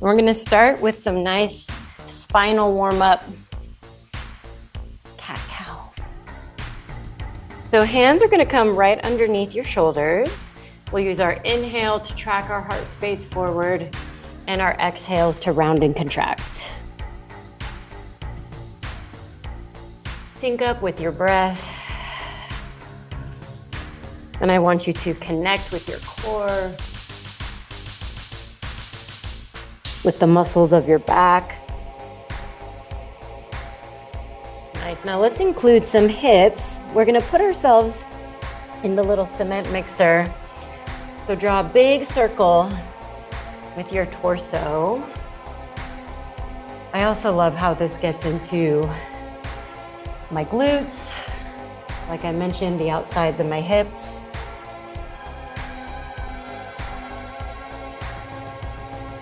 We're gonna start with some nice spinal warm-up. Cat-cow. So hands are gonna come right underneath your shoulders. We'll use our inhale to track our heart space forward and our exhales to round and contract. Sync up with your breath. And I want you to connect with your core, with the muscles of your back. Nice, now let's include some hips. We're gonna put ourselves in the little cement mixer. So draw a big circle with your torso. I also love how this gets into my glutes. Like I mentioned, the outsides of my hips.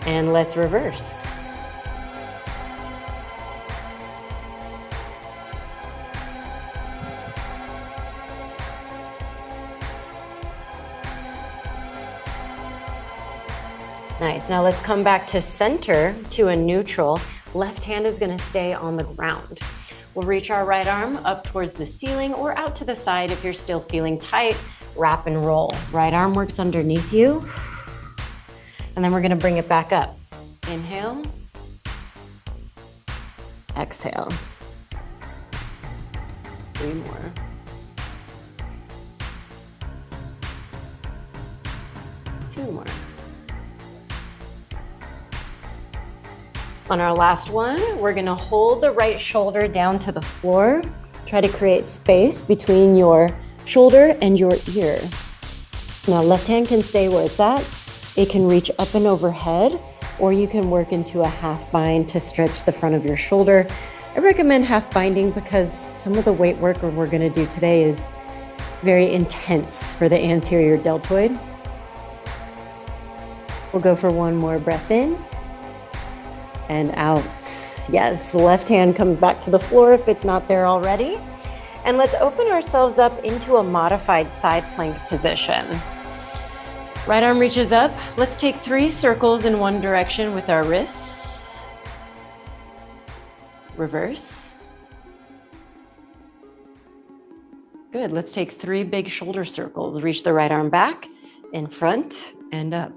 And let's reverse. Nice, now let's come back to center, to a neutral. Left hand is gonna stay on the ground. We'll reach our right arm up towards the ceiling or out to the side if you're still feeling tight. Wrap and roll. Right arm works underneath you. And then we're gonna bring it back up. Inhale. Exhale. 3 more. 2 more. On our last one, we're gonna hold the right shoulder down to the floor. Try to create space between your shoulder and your ear. Now, left hand can stay where it's at. It can reach up and overhead, or you can work into a half bind to stretch the front of your shoulder. I recommend half binding because some of the weight work we're gonna do today is very intense for the anterior deltoid. We'll go for one more breath in and out. Yes, the left hand comes back to the floor if it's not there already. And let's open ourselves up into a modified side plank position. Right arm reaches up. Let's take 3 circles in one direction with our wrists. Reverse. Good, let's take 3 big shoulder circles. Reach the right arm back, in front, and up.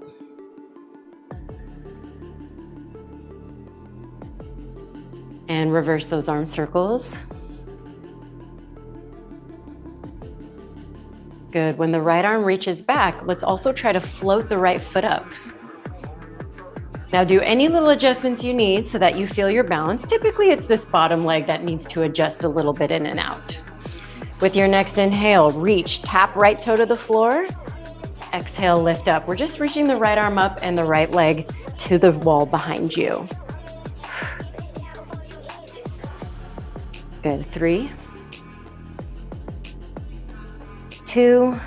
And reverse those arm circles. Good. When the right arm reaches back, let's also try to float the right foot up. Now do any little adjustments you need so that you feel your balance. Typically it's this bottom leg that needs to adjust a little bit in and out. With your next inhale, reach, tap right toe to the floor. Exhale, lift up. We're just reaching the right arm up and the right leg to the wall behind you. Good. 3, 2,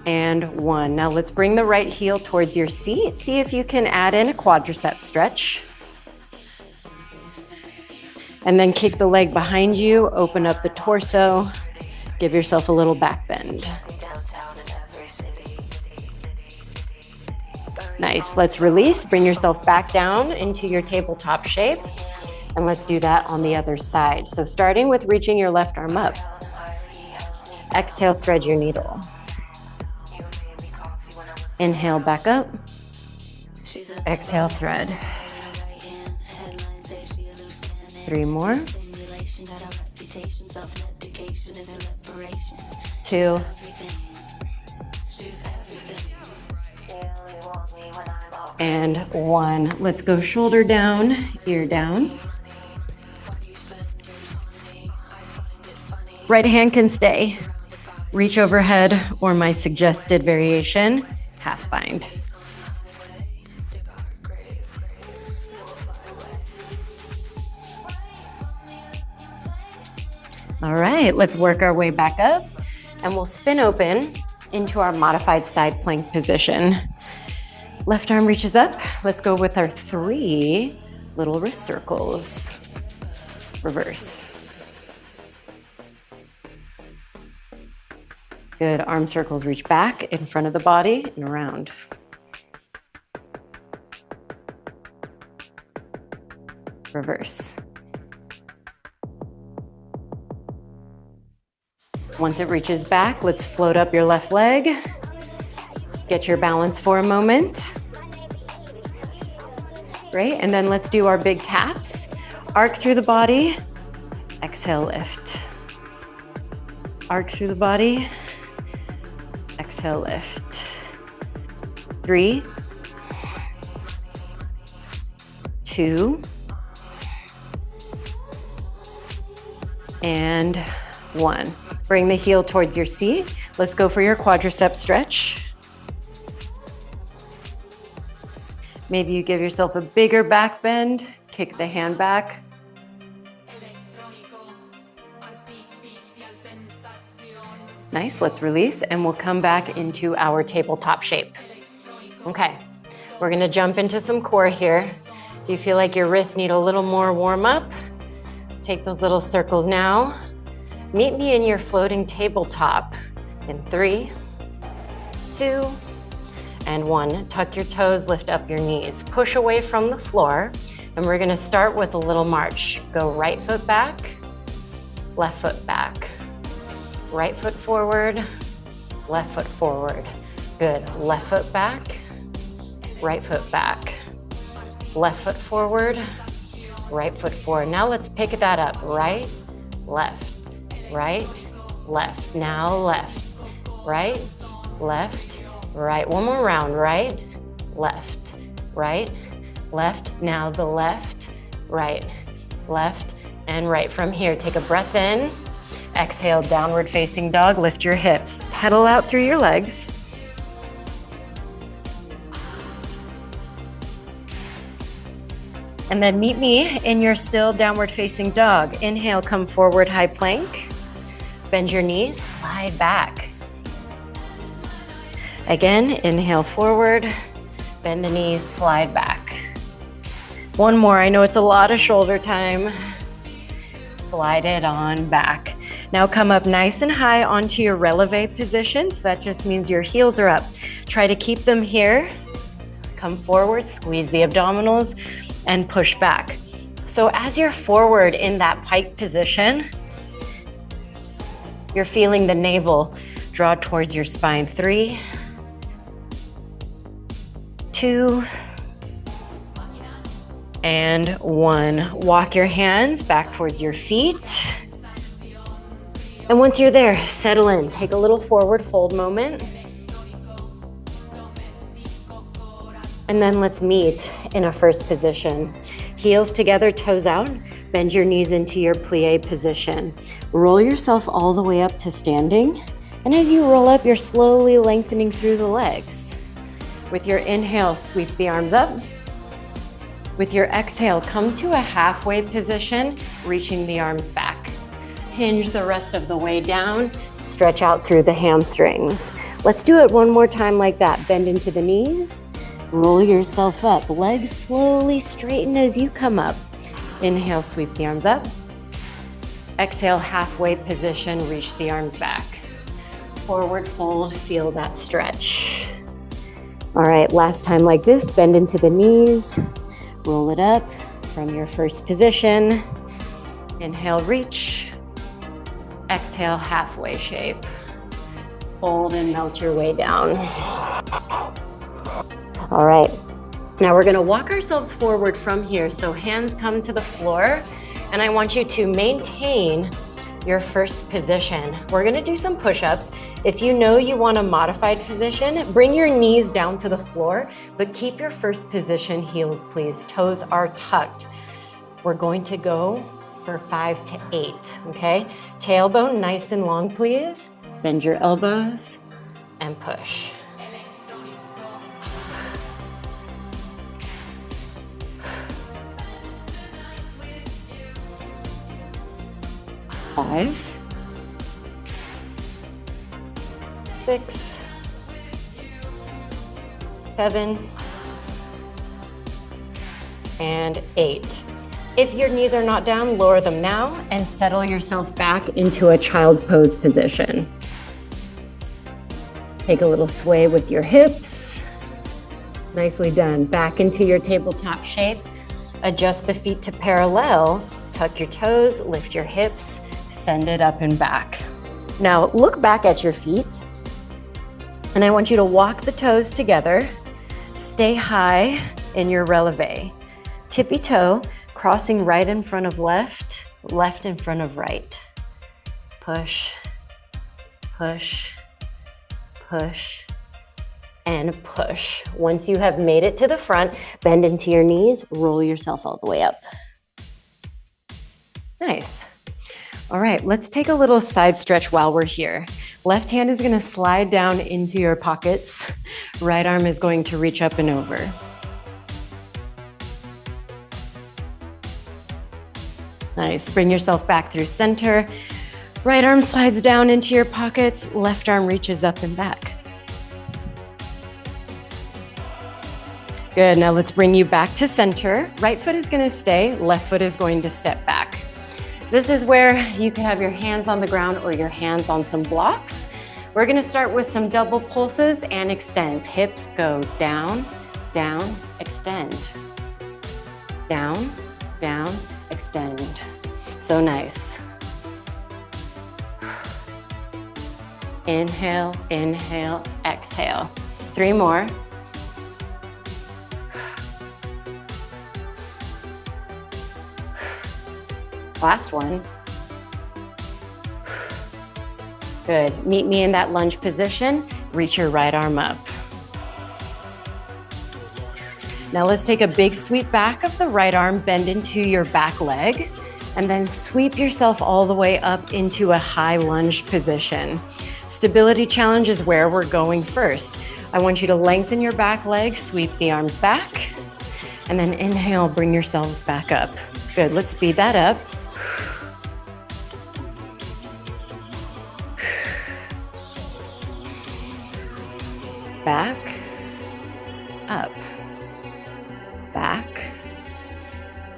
and 1. Now let's bring the right heel towards your seat. See if you can add in a quadricep stretch. And then kick the leg behind you, open up the torso, give yourself a little back bend. Nice, let's release, bring yourself back down into your tabletop shape. And let's do that on the other side. So starting with reaching your left arm up. Exhale, thread your needle. Inhale, back up. Exhale, thread. 3 more. 2. And 1. Let's go shoulder down, ear down. Right hand can stay. Reach overhead, or my suggested variation, half bind. All right, let's work our way back up and we'll spin open into our modified side plank position. Left arm reaches up. Let's go with our 3 little wrist circles. Reverse. Good, arm circles reach back in front of the body and around. reverse. Once it reaches back, let's float up your left leg. Get your balance for a moment. Great, and then let's do our big taps. Arc through the body, exhale, lift. Arc through the body, exhale, lift. 3, 2, and 1. Bring the heel towards your seat. Let's go for your quadricep stretch. Maybe you give yourself a bigger back bend, kick the hand back. Nice, let's release and we'll come back into our tabletop shape. Okay, we're gonna jump into some core here. Do you feel like your wrists need a little more warm up? Take those little circles now. Meet me in your floating tabletop in 3, 2, and 1. Tuck your toes, lift up your knees. Push away from the floor, and we're gonna start with a little march. Go right foot back, left foot back. Right foot forward, left foot forward. Good, left foot back, right foot back. Left foot forward, right foot forward. Now let's pick that up. Right, left, right, left. Now left, right, left, right. One more round. Right, left, right, left. Now the left, right, left, and right. From here, take a breath in. Exhale, downward facing dog. Lift your hips. Pedal out through your legs. And then meet me in your still downward facing dog. Inhale, come forward, high plank. Bend your knees, slide back. Again, inhale forward, bend the knees, slide back. One more, I know it's a lot of shoulder time. Slide it on back. Now come up nice and high onto your releve position. So that just means your heels are up. Try to keep them here. Come forward, squeeze the abdominals, and push back. So as you're forward in that pike position, you're feeling the navel draw towards your spine. 3, 2, and 1. Walk your hands back towards your feet. And once you're there, settle in. Take a little forward fold moment. And then let's meet in a first position. Heels together, toes out. Bend your knees into your plie position. Roll yourself all the way up to standing. And as you roll up, you're slowly lengthening through the legs. With your inhale, sweep the arms up. With your exhale, come to a halfway position, reaching the arms back. Hinge the rest of the way down. Stretch out through the hamstrings. Let's do it one more time like that. Bend into the knees. Roll yourself up. Legs slowly straighten as you come up. Inhale, sweep the arms up. Exhale, halfway position, reach the arms back. Forward fold, feel that stretch. All right, last time like this, bend into the knees. Roll it up from your first position. Inhale, reach. Exhale, halfway shape. Fold and melt your way down. All right, now we're gonna walk ourselves forward from here. So hands come to the floor, and I want you to maintain your first position. We're gonna do some push-ups. If you know you want a modified position, bring your knees down to the floor, but keep your first position, heels please. Toes are tucked. We're going to go for 5 to 8, okay? Tailbone nice and long, please. Bend your elbows and push. 5, 6, 7, and 8. If your knees are not down, lower them now and settle yourself back into a child's pose position. Take a little sway with your hips. Nicely done. Back into your tabletop shape. Adjust the feet to parallel, tuck your toes, lift your hips, send it up and back. Now look back at your feet, and I want you to walk the toes together. Stay high in your releve. Tippy toe, crossing right in front of left, left in front of right. Push, push, push, and push. Once you have made it to the front, bend into your knees, roll yourself all the way up. Nice. All right, let's take a little side stretch while we're here. Left hand is gonna slide down into your pockets. Right arm is going to reach up and over. Nice, bring yourself back through center. Right arm slides down into your pockets, left arm reaches up and back. Good, now let's bring you back to center. Right foot is gonna stay, left foot is going to step back. This is where you can have your hands on the ground or your hands on some blocks. We're gonna start with some double pulses and extends. Hips go down, down, extend. Down, down, extend. So nice. Inhale, inhale, exhale. 3 more. Last one. Good. Meet me in that lunge position. Reach your right arm up. Now let's take a big sweep back of the right arm, bend into your back leg, and then sweep yourself all the way up into a high lunge position. Stability challenge is where we're going first. I want you to lengthen your back leg, sweep the arms back, and then inhale, bring yourselves back up. Good, let's speed that up. Back, up, back,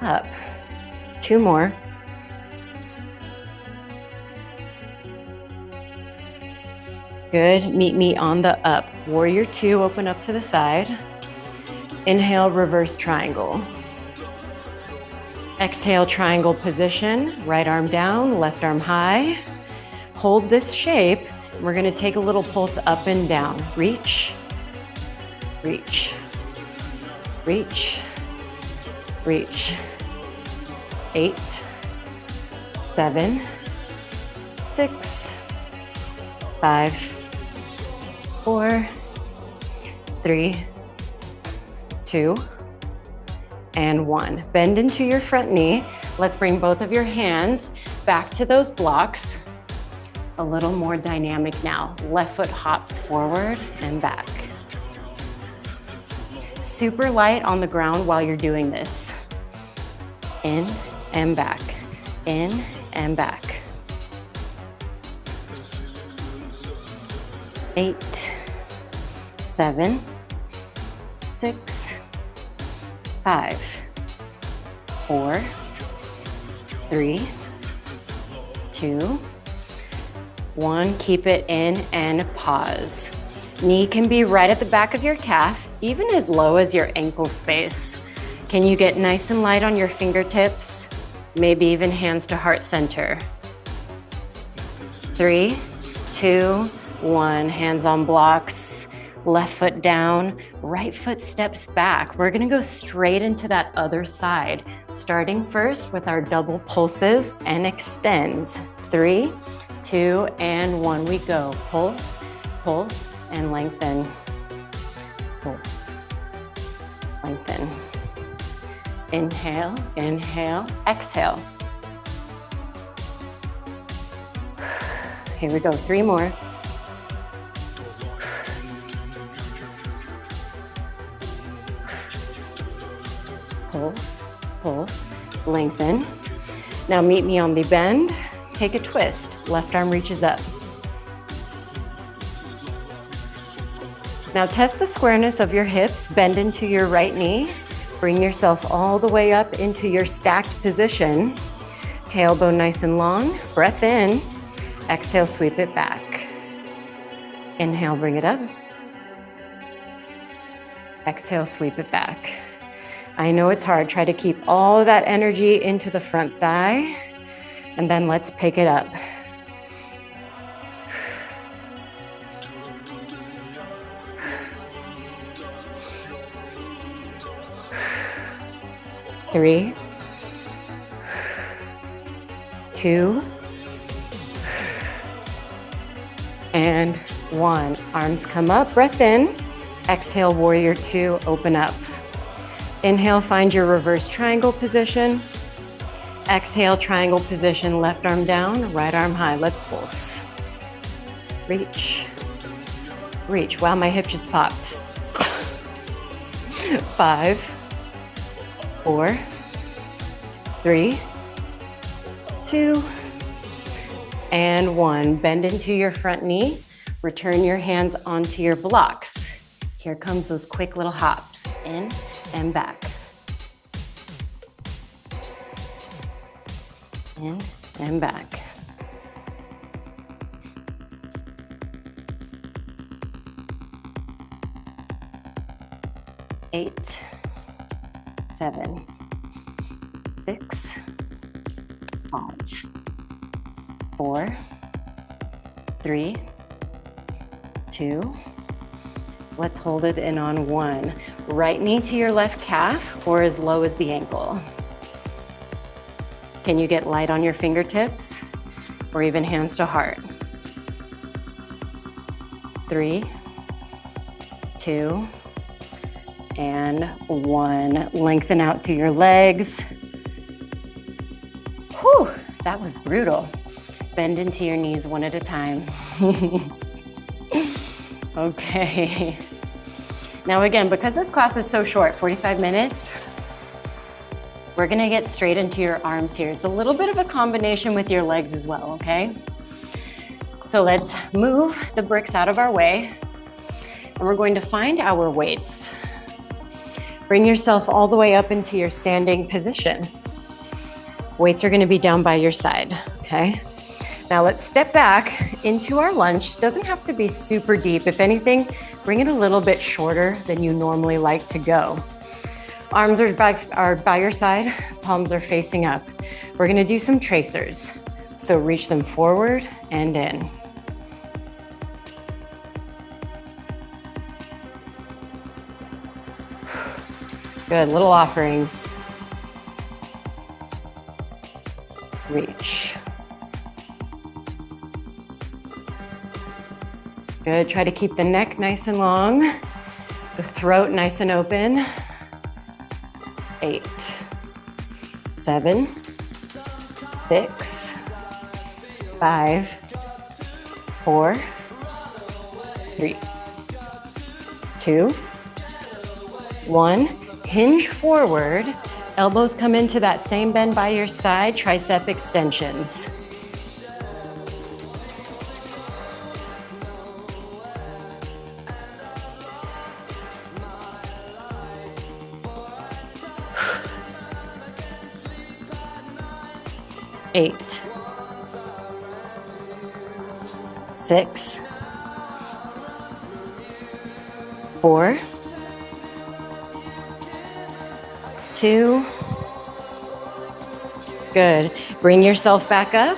up. 2 more. Good, meet me on the up. Warrior 2, open up to the side. Inhale, reverse triangle. Exhale, triangle position. Right arm down, left arm high. Hold this shape. We're gonna take a little pulse up and down. Reach, reach, reach, reach. 8, 7, 6, 5, 4, 3, 2, and 1. Bend into your front knee. Let's bring both of your hands back to those blocks. A little more dynamic now. Left foot hops forward and back. Super light on the ground while you're doing this. In and back, in and back. 8, 7, 6, 5, 4, 3, 2, 1, keep it in and pause. Knee can be right at the back of your calf, even as low as your ankle space. Can you get nice and light on your fingertips? Maybe even hands to heart center. 3, 2, 1, hands on blocks, left foot down, right foot steps back. We're gonna go straight into that other side, starting first with our double pulses and extends. 3, 2, and 1, we go. Pulse, pulse, and lengthen. Pulse, lengthen. Inhale, inhale, exhale. Here we go, 3 more. Pulse, pulse, lengthen. Now meet me on the bend. Take a twist, left arm reaches up. Now test the squareness of your hips, bend into your right knee. Bring yourself all the way up into your stacked position. Tailbone nice and long, breath in. Exhale, sweep it back. Inhale, bring it up. Exhale, sweep it back. I know it's hard. Try to keep all of that energy into the front thigh, and then let's pick it up. 3, 2, and 1. Arms come up, breath in. Exhale, warrior 2, open up. Inhale, find your reverse triangle position. Exhale, triangle position, left arm down, right arm high. Let's pulse. Reach. Reach. Wow, my hip just popped. 5, 4, 3, 2, and 1. Bend into your front knee. Return your hands onto your blocks. Here comes those quick little hops. In and back. In and back. Eight, 7, 6, 5, 4, 3, 2. Let's hold it in on 1. Right knee to your left calf or as low as the ankle. Can you get light on your fingertips or even hands to heart? 3, 2, and 1. Lengthen out through your legs. Whew, that was brutal. Bend into your knees one at a time. Okay. Now again, because this class is so short, 45 minutes, we're gonna get straight into your arms here. It's a little bit of a combination with your legs as well, okay? So let's move the bricks out of our way, and we're going to find our weights. Bring yourself all the way up into your standing position. Weights are gonna be down by your side, okay? Now let's step back into our lunge. Doesn't have to be super deep. If anything, bring it a little bit shorter than you normally like to go. Arms are by your side, palms are facing up. We're gonna do some tracers. So reach them forward and in. Good, little offerings. Reach. Good, try to keep the neck nice and long, the throat nice and open. 8, 7, 6, 5, 4, 3, 2, 1. Hinge forward, elbows come into that same bend by your side, tricep extensions. Eight, 6, 4, 2. Good. Bring yourself back up,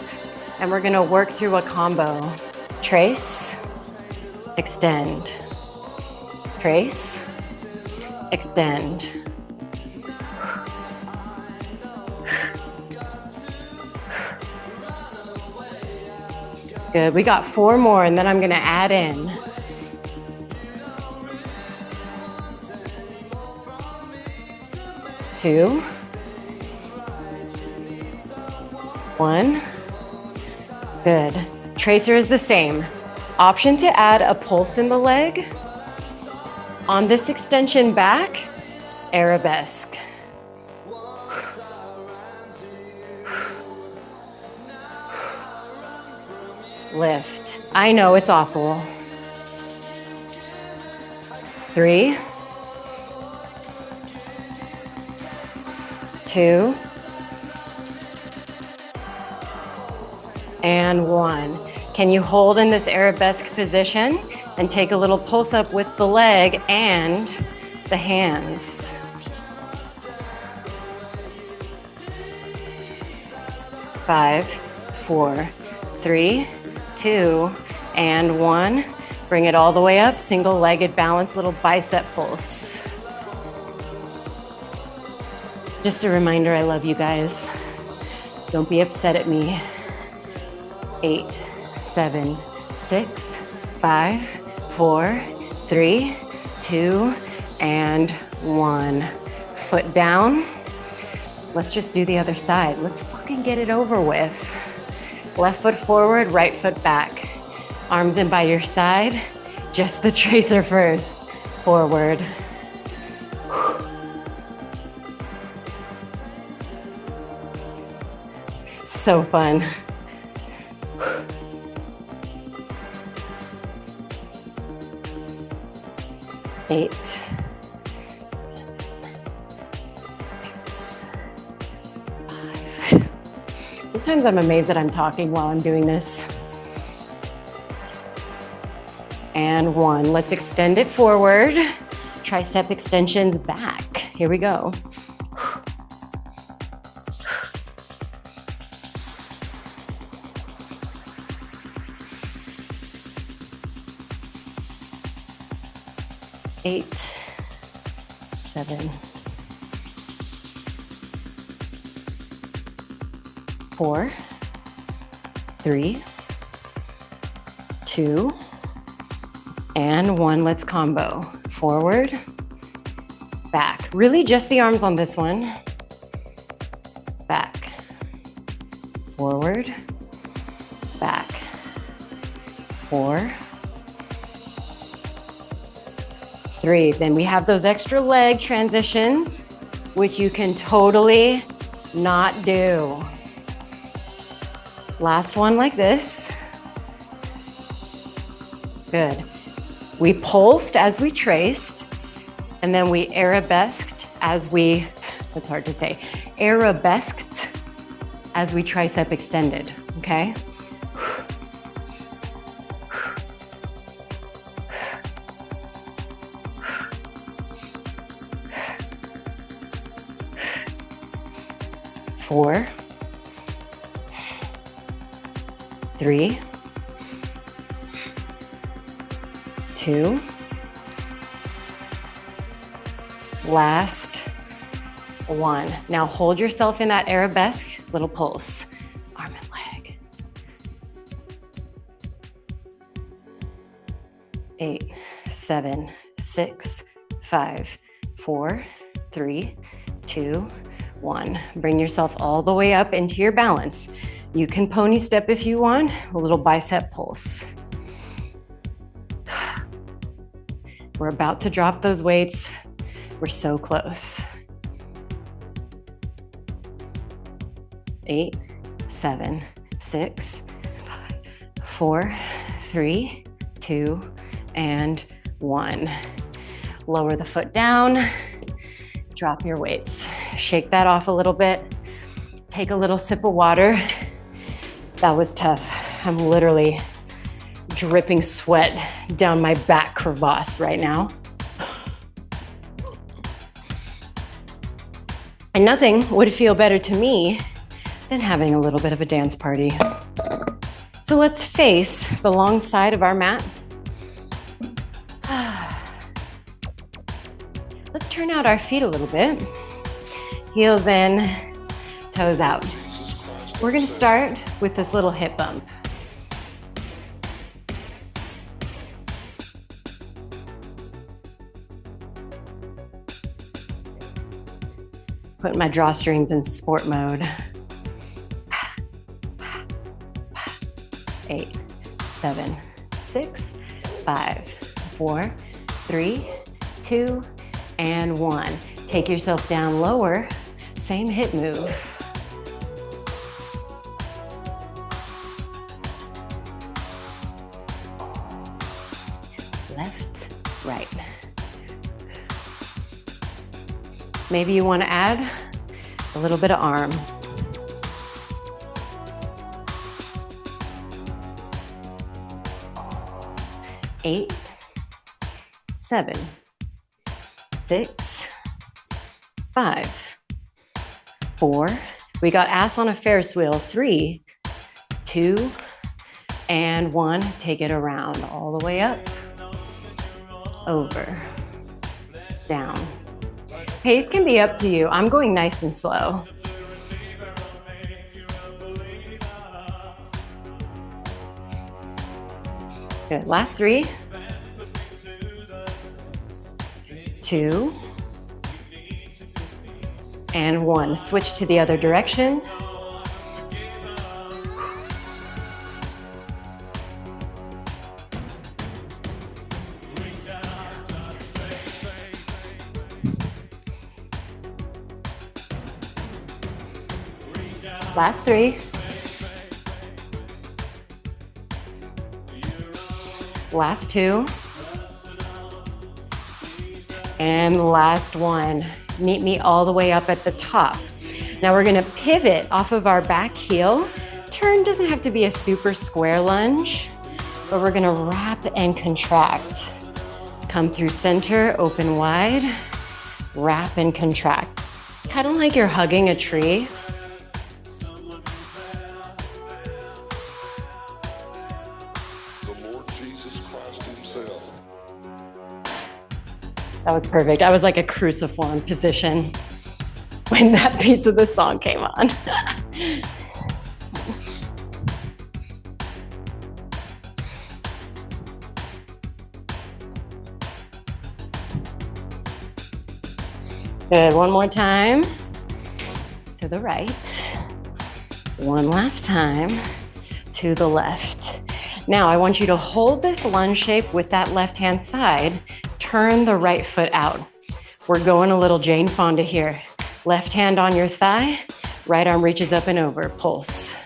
and we're gonna work through a combo. Trace, extend. Trace, extend. Good, we got 4 more, and then I'm gonna add in. Two, 1. Good. Tracer is the same. Option to add a pulse in the leg. On this extension back, arabesque. Lift. I know it's awful. 3, 2, and 1. Can you hold in this arabesque position and take a little pulse up with the leg and the hands? 5, 4, 3, 2, and 1. Bring it all the way up, single-legged balance, little bicep pulse. Just a reminder, I love you guys. Don't be upset at me. 8, 7, 6, 5, 4, 3, 2, and 1. Foot down. Let's just do the other side. Let's fucking get it over with. Left foot forward, right foot back. Arms in by your side. Just the tracer first. Forward. So fun. 8, 6, 5. Sometimes I'm amazed that I'm talking while I'm doing this. And 1. Let's extend it forward. Tricep extensions back. Here we go. Eight, 7, 4, 3, 2, and 1. Let's combo. Forward, back. Really just the arms on this one. Back. Forward, back. 4, 3. Then we have those extra leg transitions, which you can totally not do. Last one like this. Good. We pulsed as we traced, and then we arabesqued as we, that's hard to say, arabesqued as we tricep extended, okay? Four, 3, 2, last 1. Now hold yourself in that arabesque, little pulse, arm and leg. 8, 7, 6, 5, 4, 3, 2, 1. Bring yourself all the way up into your balance. You can pony step if you want, a little bicep pulse. We're about to drop those weights. We're so close. 8, 7, 6, 5, 4, 3, 2, and 1. Lower the foot down. Drop your weights. Shake that off a little bit. Take a little sip of water. That was tough. I'm literally dripping sweat down my back crevasse right now. And nothing would feel better to me than having a little bit of a dance party. So let's face the long side of our mat. Let's turn out our feet a little bit. Heels in, toes out. We're gonna start with this little hip bump. Put my drawstrings in sport mode. 8, 7, 6, 5, 4, 3, 2, and 1. Take yourself down lower, same hip move. Left, right. Maybe you want to add a little bit of arm. Eight, 7, 6, 5, 4. We got asana Ferris wheel. 3, 2, and 1. Take it around all the way up, over, down. Pace can be up to you. I'm going nice and slow. Good. Last 3, 2, and 1. Switch to the other direction. Last 3. Last 2. And last 1. Meet me all the way up at the top. Now we're gonna pivot off of our back heel. Turn doesn't have to be a super square lunge, but we're gonna wrap and contract. Come through center, open wide, wrap and contract. Kind of like you're hugging a tree. That was perfect. I was like a cruciform position when that piece of the song came on. Good, one more time. To the right. One last time to the left. Now I want you to hold this lunge shape with that left-hand side. Turn the right foot out. We're going a little Jane Fonda here. Left hand on your thigh, right arm reaches up and over, pulse.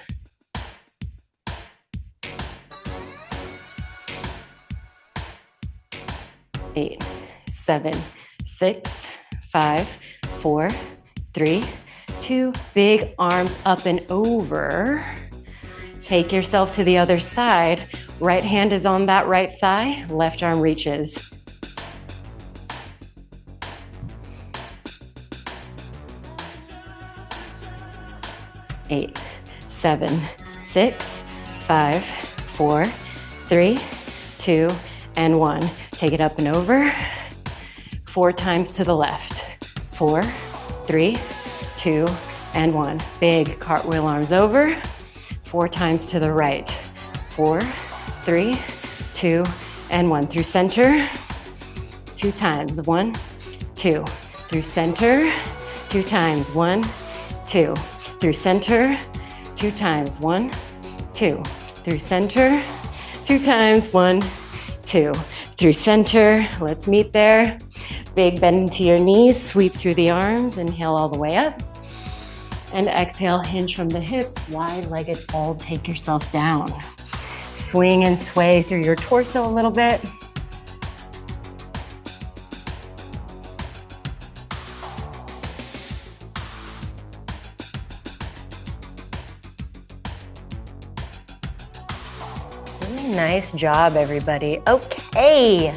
Eight, 7, 6, 5, 4, 3, 2. Big arms up and over. Take yourself to the other side. Right hand is on that right thigh, left arm reaches. 8, 7, 6, 5, 4, 3, 2, and 1. Take it up and over. 4 times to the left. 4, 3, 2, and 1. Big cartwheel arms over. 4 times to the right. 4, 3, 2, and 1. Through center. 2 times. 1, 2. Through center. 2 times. 1, 2. Through center, 2 times, 1, 2. Through center, 2 times, 1, 2. Through center, let's meet there. Big bend into your knees, sweep through the arms, inhale all the way up. And exhale, hinge from the hips, wide-legged fold, take yourself down. Swing and sway through your torso a little bit. Nice job, everybody. Okay,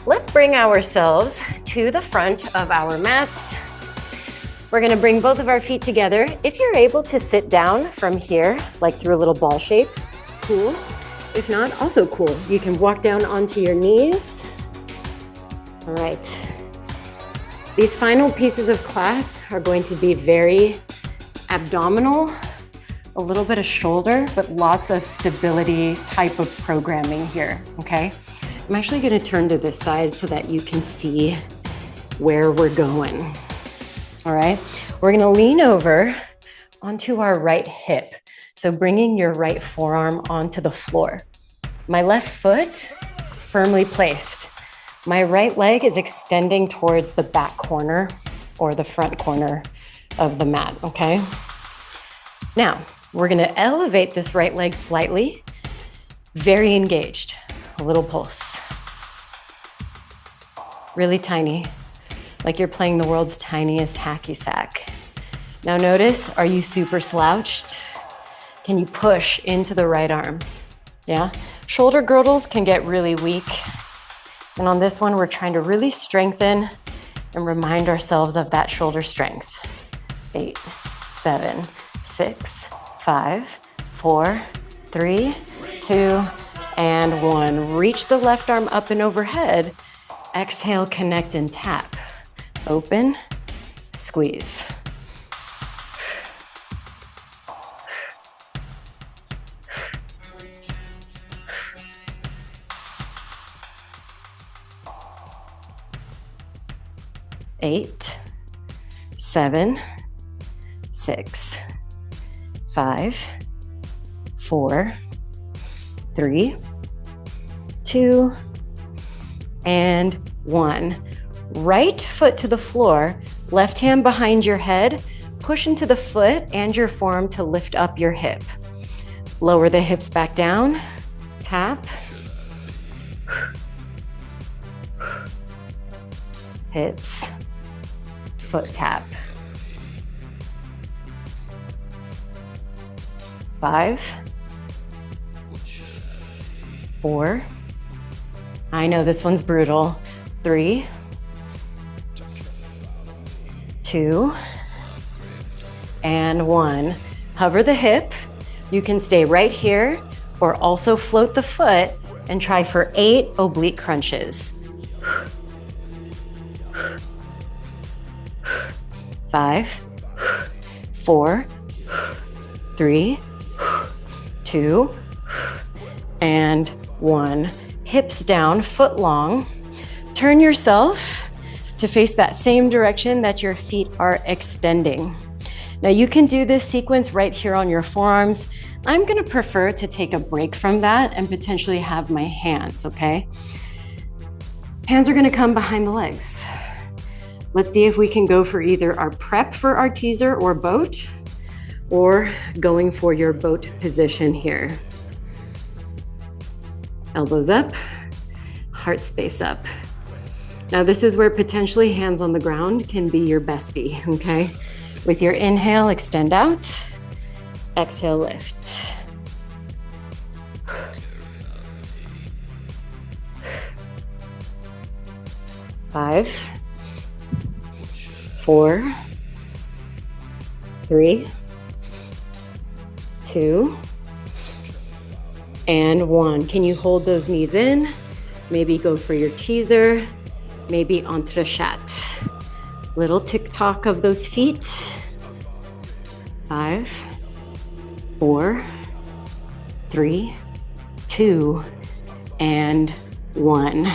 let's bring ourselves to the front of our mats. We're gonna bring both of our feet together. If you're able to sit down from here, like through a little ball shape, cool. If not, also cool. You can walk down onto your knees. All right. These final pieces of class are going to be very abdominal, a little bit of shoulder, but lots of stability type of programming here, okay? I'm actually gonna turn to this side so that you can see where we're going, all right? We're gonna lean over onto our right hip. So bringing your right forearm onto the floor. My left foot firmly placed. My right leg is extending towards the back corner or the front corner of the mat, okay? Now, we're gonna elevate this right leg slightly, very engaged, a little pulse. Really tiny, like you're playing the world's tiniest hacky sack. Now notice, are you super slouched? Can you push into the right arm? Yeah? Shoulder girdles can get really weak. And on this one, we're trying to really strengthen and remind ourselves of that shoulder strength. 8, 7, 6, 5, 4, 3, 2, and 1. Reach the left arm up and overhead. Exhale, connect and tap. Open, squeeze. Eight, 7, 6, 5, 4, 3, 2, and 1. Right foot to the floor, left hand behind your head, push into the foot and your forearm to lift up your hip. Lower the hips back down, tap. Hips, foot tap. 5, 4. I know this one's brutal. 3, 2, and 1. Hover the hip. You can stay right here or also float the foot and try for 8 oblique crunches. 5, 4, 3, 2, and 1. Hips down, foot long. Turn yourself to face that same direction that your feet are extending. Now you can do this sequence right here on your forearms. I'm gonna prefer to take a break from that and potentially have my hands, okay? Hands are gonna come behind the legs. Let's see if we can go for either our prep for our teaser or boat, or going for your boat position here. Elbows up, heart space up. Now this is where potentially hands on the ground can be your bestie, okay? With your inhale, extend out. Exhale, lift. Five, 4, 3, 2, and 1. Can you hold those knees in? Maybe go for your teaser, maybe entrechat. Little tick-tock of those feet. 5, 4, 3, 2, and 1.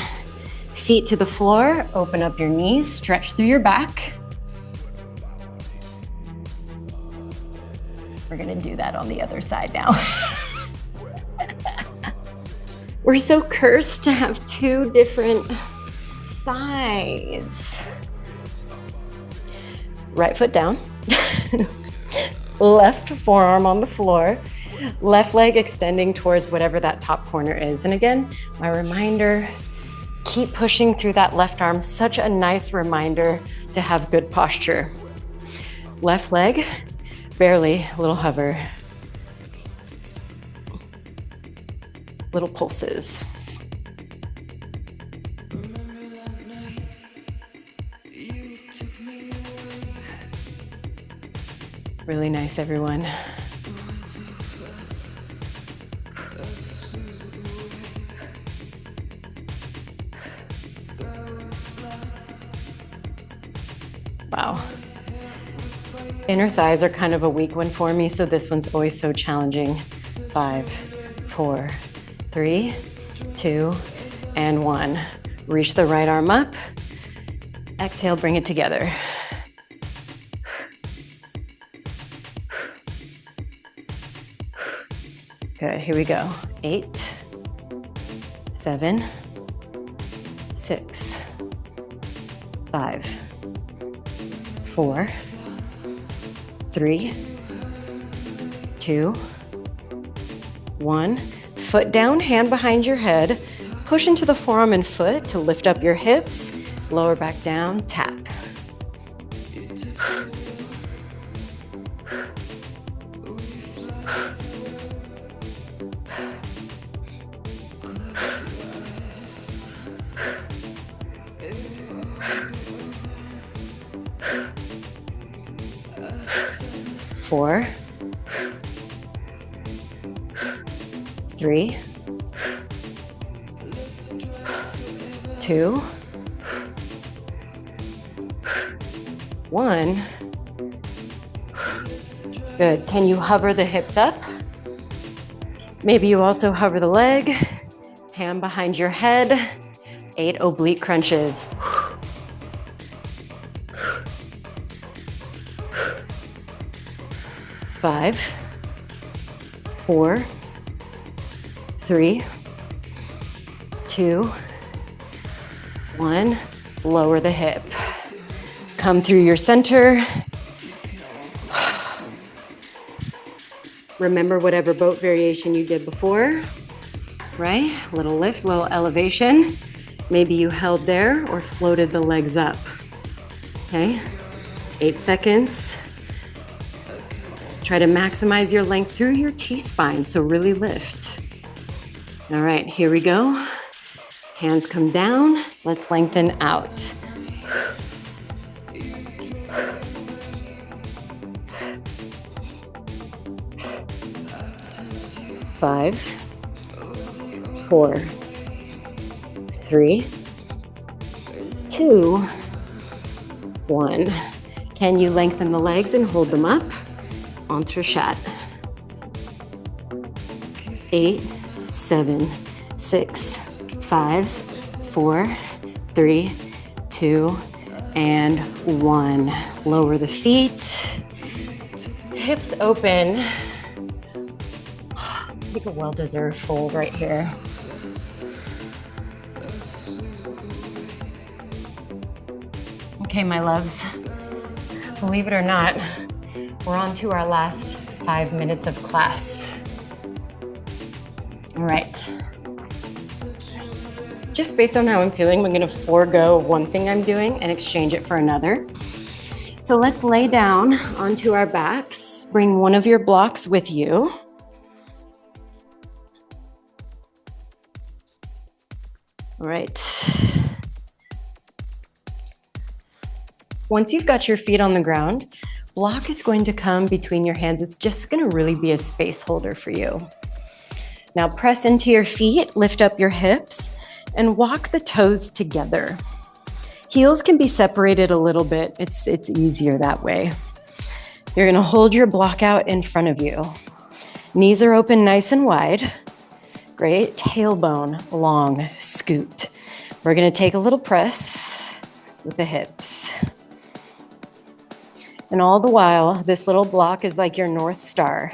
Feet to the floor, open up your knees, stretch through your back. We're gonna do that on the other side now. We're so cursed to have 2 different sides. Right foot down, left forearm on the floor, left leg extending towards whatever that top corner is. And again, my reminder, keep pushing through that left arm. Such a nice reminder to have good posture. Left leg, barely, little hover. Little pulses. Really nice, everyone. Wow. Inner thighs are kind of a weak one for me, so this one's always so challenging. 5, 4, 3, 2, and 1. Reach the right arm up. Exhale, bring it together. Good, here we go. 8, 7, 6, 5, 4, 3, 2, 1. Foot down, hand behind your head. Push into the forearm and foot to lift up your hips. Lower back down, tap. Four, 3, 2, 1. Good. Can you hover the hips up? Maybe you also hover the leg, hand behind your head, 8 oblique crunches. 5, 4, 3, 2, 1. Lower the hip. Come through your center. Remember whatever boat variation you did before, right? Little lift, little elevation. Maybe you held there or floated the legs up, okay? 8 seconds. Try to maximize your length through your T-spine, so really lift. All right, here we go. Hands come down. Let's lengthen out. 5, 4, 3, 2, 1. Can you lengthen the legs and hold them up? Entrechat. 8, 7, 6, 5, 4, 3, 2, and 1. Lower the feet. Hips open. Take a well-deserved fold right here. Okay, my loves. Believe it or not, we're on to our last 5 minutes of class. All right. Just based on how I'm feeling, I'm gonna forego one thing I'm doing and exchange it for another. So let's lay down onto our backs. Bring one of your blocks with you. All right. Once you've got your feet on the ground, block is going to come between your hands. It's just going to really be a space holder for you. Now press into your feet, lift up your hips, and walk the toes together. Heels can be separated a little bit. It's easier that way. You're going to hold your block out in front of you. Knees are open nice and wide. Great. Tailbone long, scoot. We're going to take a little press with the hips. And all the while, this little block is like your North Star.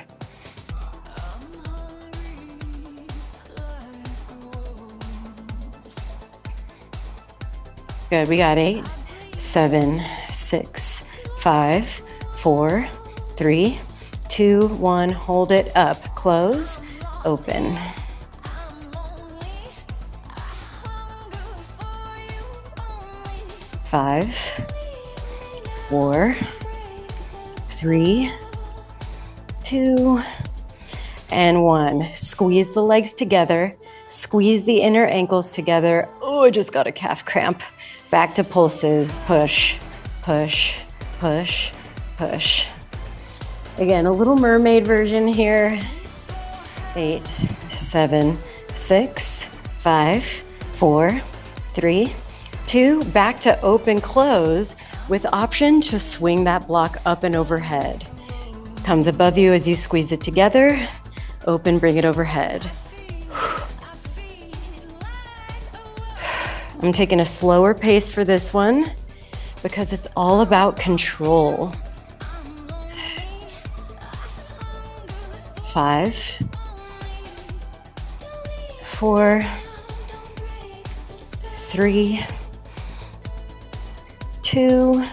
Good. We got 8, 7, 6, 5, 4, 3, 2, 1. Hold it up. Close, open. 5, 4, 3, 2, and 1. Squeeze the legs together. Squeeze the inner ankles together. Oh, I just got a calf cramp. Back to pulses. Push, push, push, push. Again, a little mermaid version here. 8, 7, 6, 5, 4, 3, 2, back to open close with option to swing that block up and overhead. Comes above you as you squeeze it together. Open, bring it overhead. I'm taking a slower pace for this one because it's all about control. 5, 4, 3, 2,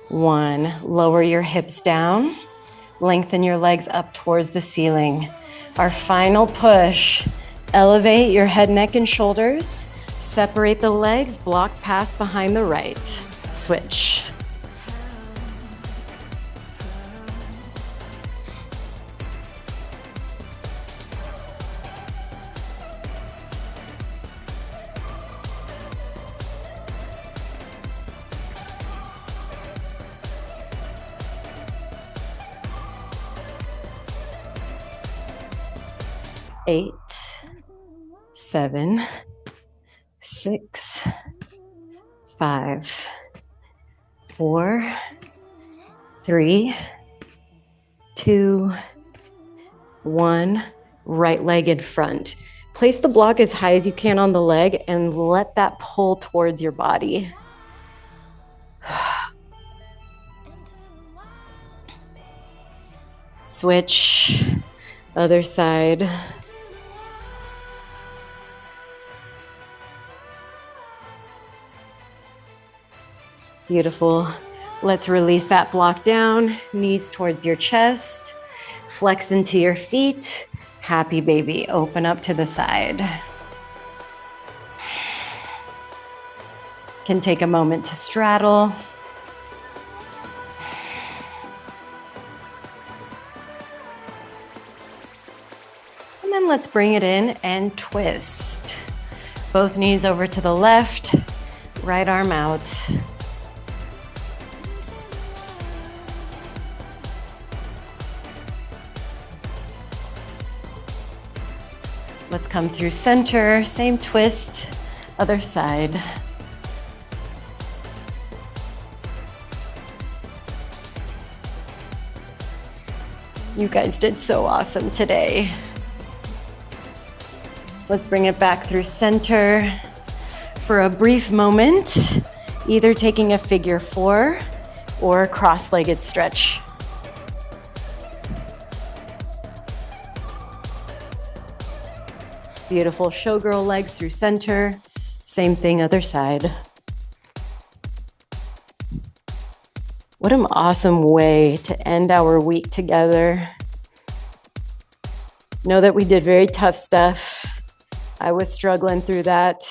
1. Lower your hips down. Lengthen your legs up towards the ceiling. Our final push. Elevate your head, neck, and shoulders. Separate the legs. Block pass behind the right. Switch. 8, 7, 6, 5, 4, 3, 2, 1. Right leg in front. Place the block as high as you can on the leg and let that pull towards your body. Switch, other side. Beautiful. Let's release that block down, knees towards your chest, flex into your feet. Happy baby, open up to the side. Can take a moment to straddle. And then let's bring it in and twist. Both knees over to the left, right arm out. Let's come through center, same twist, other side. You guys did so awesome today. Let's bring it back through center for a brief moment, either taking a figure 4 or a cross-legged stretch. Beautiful showgirl legs through center. Same thing, other side. What an awesome way to end our week together. Know that we did very tough stuff. I was struggling through that.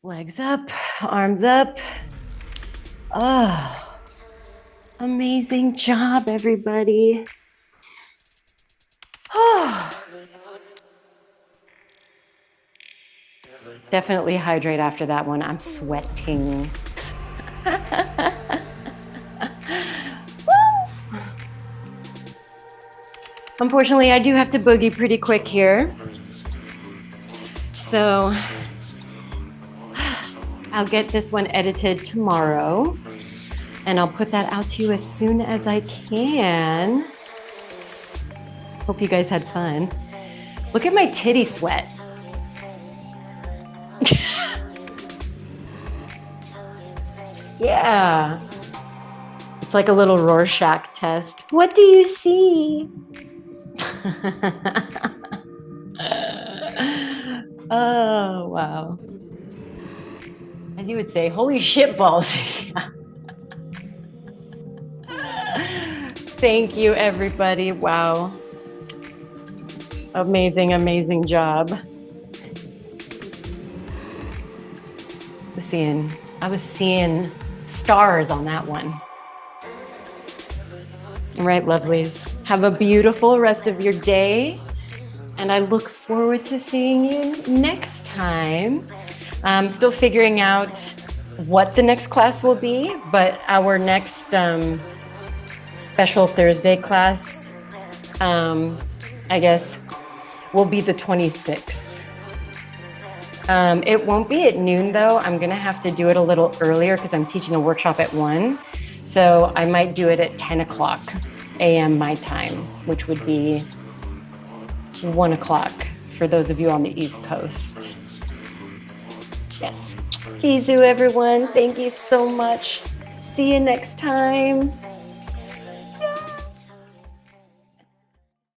Legs up, arms up. Oh, amazing job, everybody. Oh. Definitely hydrate after that one. I'm sweating. Unfortunately, I do have to boogie pretty quick here. So I'll get this one edited tomorrow and I'll put that out to you as soon as I can. Hope you guys had fun. Look at my titty sweat. Yeah. It's like a little Rorschach test. What do you see? Oh, wow. As you would say, holy shit balls. Thank you, everybody. Wow. Amazing, amazing job. I was seeing stars on that one. All right, lovelies. Have a beautiful rest of your day. And I look forward to seeing you next time. I'm still figuring out what the next class will be, but our next special Thursday class, I guess, will be the 26th. It won't be at noon though. I'm gonna have to do it a little earlier because I'm teaching a workshop at 1. So I might do it at 10 o'clock a.m. my time, which would be 1 o'clock for those of you on the East Coast. Yes. Bisous, everyone. Thank you so much. See you next time.